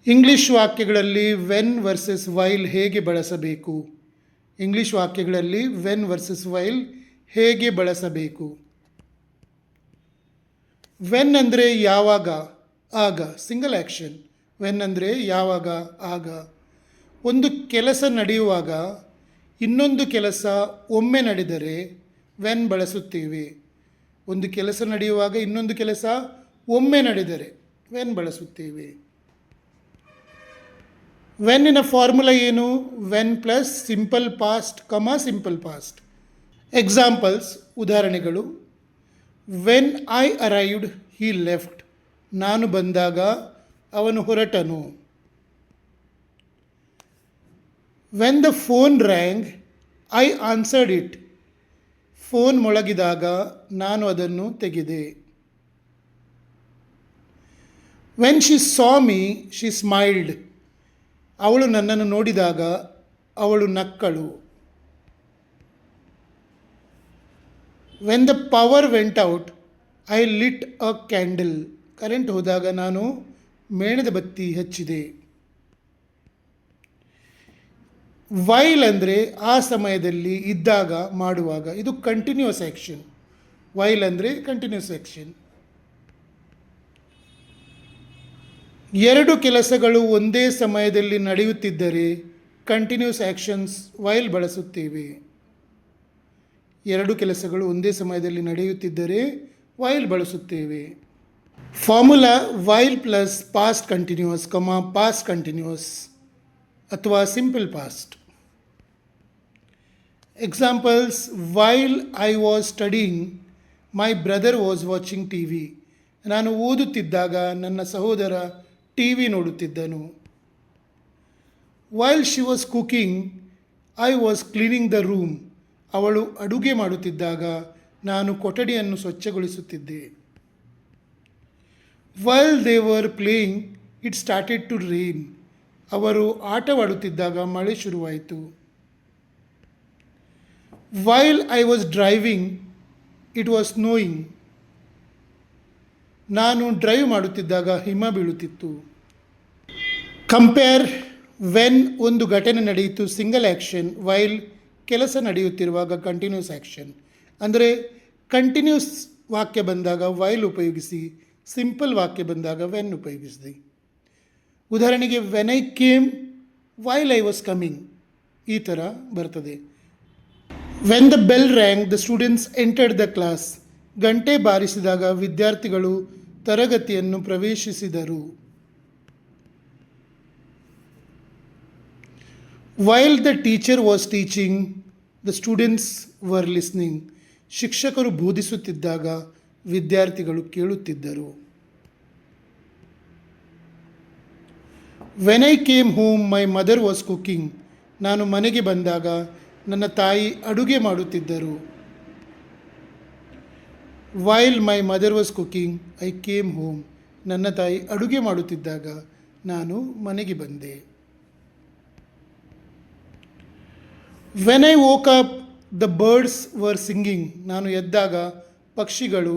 English ವಾಕ್ಯಗಳಲ್ಲಿ when versus while ಹೇಗೆ ಬಳಸಬೇಕು? English ವಾಕ್ಯಗಳಲ್ಲಿ when versus while ಹೇಗೆ ಬಳಸಬೇಕು? ವೆನ್ ಅಂದರೆ ಯಾವಾಗ, ಆಗ, ಸಿಂಗಲ್ ಆ್ಯಕ್ಷನ್. ವೆನ್ ಅಂದರೆ ಯಾವಾಗ, ಆಗ. ಒಂದು ಕೆಲಸ ನಡೆಯುವಾಗ ಇನ್ನೊಂದು ಕೆಲಸ ಒಮ್ಮೆ ನಡೆದರೆ ವೆನ್ ಬಳಸುತ್ತೇವೆ. ಒಂದು ಕೆಲಸ ನಡೆಯುವಾಗ ಇನ್ನೊಂದು ಕೆಲಸ ಒಮ್ಮೆ ನಡೆದರೆ ವೆನ್ ಬಳಸುತ್ತೇವೆ. ವೆನ್ನಿನ ಫಾರ್ಮುಲಾ ಏನು? When plus simple past simple past. Examples, ಉದಾಹರಣೆಗಳು. When I arrived he left. ನಾನು ಬಂದಾಗ ಅವನು ಹೊರಟನು. When the phone rang I answered it. Phone ಮೊಳಗಿದಾಗ ನಾನು ಅದನ್ನು ತೆಗೆದೆ. When she saw me she smiled. ಅವಳು ನನ್ನನ್ನು ನೋಡಿದಾಗ ಅವಳು ನಕ್ಕಳು. When the power went out I lit a candle. Current ಹೋದಾಗ ನಾನು ಮೇಣದ ಬತ್ತಿ ಹಚ್ಚಿದೆ. ವೈಲ್ ಅಂದರೆ ಆ ಸಮಯದಲ್ಲಿ ಇದ್ದಾಗ ಮಾಡುವಾಗ. ಇದು ಕಂಟಿನ್ಯೂಸ್ ಆ್ಯಕ್ಷನ್. ವೈಲ್ ಅಂದರೆ ಕಂಟಿನ್ಯೂಸ್ ಆ್ಯಕ್ಷನ್. ಎರಡು ಕೆಲಸಗಳು ಒಂದೇ ಸಮಯದಲ್ಲಿ ನಡೆಯುತ್ತಿದ್ದರೆ ಕಂಟಿನ್ಯೂಸ್ ಆ್ಯಕ್ಷನ್ಸ್ ವೈಲ್ ಬಳಸುತ್ತೇವೆ. ಎರಡು ಕೆಲಸಗಳು ಒಂದೇ ಸಮಯದಲ್ಲಿ ನಡೆಯುತ್ತಿದ್ದರೆ ವೈಲ್ ಬಳಸುತ್ತೇವೆ. Formula while plus past continuous past continuous ಅಥವಾ simple past. Examples, while I was studying my brother was watching TV. ನಾನು ಓದುತ್ತಿದ್ದಾಗ ನನ್ನ ಸಹೋದರ ಟಿ ವಿ ನೋಡುತ್ತಿದ್ದನು. While she was cooking I was cleaning the room. ಅವಳು ಅಡುಗೆ ಮಾಡುತ್ತಿದ್ದಾಗ ನಾನು ಕೊಠಡಿಯನ್ನು ಸ್ವಚ್ಛಗೊಳಿಸುತ್ತಿದ್ದೆ. While they were playing it started to rain. ಅವರು ಆಟವಾಡುತ್ತಿದ್ದಾಗ ಮಳೆ ಶುರುವಾಯಿತು. While I was driving it was snowing. ನಾನು ಡ್ರೈವ್ ಮಾಡುತ್ತಿದ್ದಾಗ ಹಿಮ ಬೀಳುತ್ತಿತ್ತು. ಕಂಪೇರ್, ವೆನ್ ಒಂದು ಘಟನೆ ನಡೆಯಿತು ಸಿಂಗಲ್ ಆ್ಯಕ್ಷನ್, ವೈಲ್ ಕೆಲಸ ನಡೆಯುತ್ತಿರುವಾಗ ಕಂಟಿನ್ಯೂಸ್ ಆ್ಯಕ್ಷನ್. ಅಂದರೆ ಕಂಟಿನ್ಯೂಸ್ ವಾಕ್ಯ ಬಂದಾಗ ವೈಲ್ ಉಪಯೋಗಿಸಿ, ಸಿಂಪಲ್ ವಾಕ್ಯ ಬಂದಾಗ ವೆನ್ ಉಪಯೋಗಿಸಿದೆ. ಉದಾಹರಣೆಗೆ, when I came while I was coming, ಈ ಥರ ಬರ್ತದೆ. When the bell ರ್ಯಾಂಗ್ the students entered the class. ಗಂಟೆ ಬಾರಿಸಿದಾಗ ವಿದ್ಯಾರ್ಥಿಗಳು ತರಗತಿಯನ್ನು ಪ್ರವೇಶಿಸಿದರು. While the teacher was teaching the students var listening. ಶಿಕ್ಷಕರು ಬೋಧಿಸುತ್ತಿದ್ದಾಗ ವಿದ್ಯಾರ್ಥಿಗಳು ಕೇಳುತ್ತಿದ್ದರು. When I came home my mother was cooking. ನಾನು ಮನೆಗೆ ಬಂದಾಗ ನನ್ನ ತಾಯಿ ಅಡುಗೆ ಮಾಡುತ್ತಿದ್ದರು. While my mother was cooking I came home. ನನ್ನ ತಾಯಿ ಅಡುಗೆ ಮಾಡುತ್ತಿದ್ದಾಗ ನಾನು ಮನೆಗೆ ಬಂದೆ. When I woke up the birds were singing. ನಾನು ಎದ್ದಾಗ ಪಕ್ಷಿಗಳು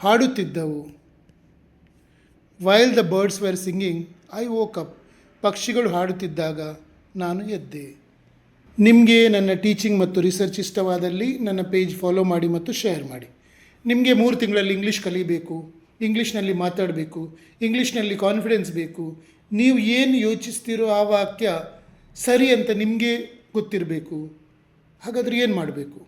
ಹಾಡುತ್ತಿದ್ದವು. While the birds were singing I woke up. ಪಕ್ಷಿಗಳು ಹಾಡುತ್ತಿದ್ದಾಗ ನಾನು ಎದ್ದೆ. ನಿಮಗೆ ನನ್ನ ಟೀಚಿಂಗ್ ಮತ್ತು ರಿಸರ್ಚ್ ಇಷ್ಟವಾದಲ್ಲಿ ನನ್ನ ಪೇಜ್ ಫಾಲೋ ಮಾಡಿ ಮತ್ತು ಶೇರ್ ಮಾಡಿ. ನಿಮಗೆ 3 ತಿಂಗಳಲ್ಲಿ ಇಂಗ್ಲೀಷ್ ಕಲಿಬೇಕು, ಇಂಗ್ಲೀಷ್ನಲ್ಲಿ ಮಾತಾಡಬೇಕು, ಇಂಗ್ಲೀಷ್ನಲ್ಲಿ ಕಾನ್ಫಿಡೆನ್ಸ್ ಬೇಕು. ನೀವು ಏನು ಯೋಚಿಸ್ತೀರೋ ಆ ವಾಕ್ಯ ಸರಿ ಅಂತ ನಿಮಗೆ ಗೊತ್ತಿರಬೇಕು. ಹಾಗಾದರೆ ಏನು ಮಾಡಬೇಕು?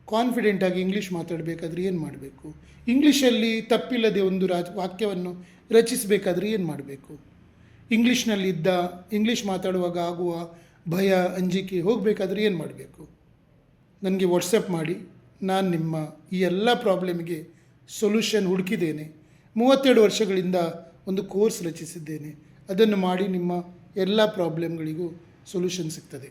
ಕಾನ್ಫಿಡೆಂಟಾಗಿ ಇಂಗ್ಲೀಷ್ ಮಾತಾಡಬೇಕಾದ್ರೆ ಏನು ಮಾಡಬೇಕು? ಇಂಗ್ಲೀಷಲ್ಲಿ ತಪ್ಪಿಲ್ಲದೆ ಒಂದು ವಾಕ್ಯವನ್ನು ರಚಿಸಬೇಕಾದ್ರೆ ಏನು ಮಾಡಬೇಕು? ಇಂಗ್ಲೀಷ್ ಮಾತಾಡುವಾಗ ಆಗುವ ಭಯ, ಅಂಜಿಕೆ ಹೋಗಬೇಕಾದ್ರೆ ಏನು ಮಾಡಬೇಕು? ನನಗೆ ವಾಟ್ಸಪ್ ಮಾಡಿ. ನಾನು ನಿಮ್ಮ ಈ ಎಲ್ಲ ಪ್ರಾಬ್ಲಮ್ಗೆ ಸೊಲ್ಯೂಷನ್ ಹುಡುಕಿದ್ದೇನೆ. 32 ವರ್ಷಗಳಿಂದ ಒಂದು ಕೋರ್ಸ್ ರಚಿಸಿದ್ದೇನೆ. ಅದನ್ನು ಮಾಡಿ ನಿಮ್ಮ ಎಲ್ಲ ಪ್ರಾಬ್ಲಮ್ಗಳಿಗೂ ಸೊಲ್ಯೂಷನ್ ಸಿಗ್ತದೆ.